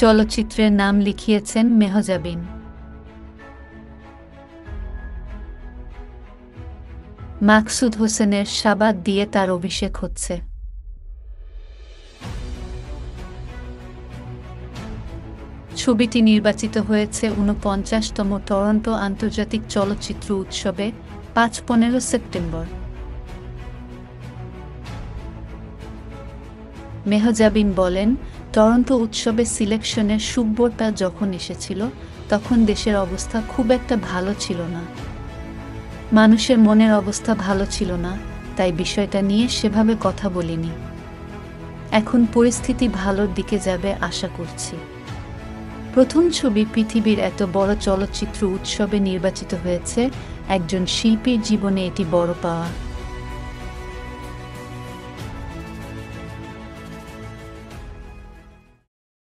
চলচ্চিত্রের নাম লিখিয়েছেন মেহজাবিন। মাকসুদ হোসেনের শাবাত দিয়ে তার অভিষেক হচ্ছে। ছবিটি নির্বাচিত হয়েছে ৪৯তম টরন্টো আন্তর্জাতিক চলচ্চিত্র উৎসবে ৫-১৫ সেপ্টেম্বর। মেহজাবিন বলেন, টরন্টো উৎসবে সিলেকশনের সুখবরটা যখন এসেছিল তখন দেশের অবস্থা খুব একটা ভালো ছিল না, মানুষের মনের অবস্থা ভালো ছিল না, তাই বিষয়টা নিয়ে সেভাবে কথা বলিনি। এখন পরিস্থিতি ভালোর দিকে যাবে আশা করছি। প্রথম ছবি পৃথিবীর এত বড় চলচ্চিত্র উৎসবে নির্বাচিত হয়েছে, একজন শিল্পীর জীবনে এটি বড় পাওয়া।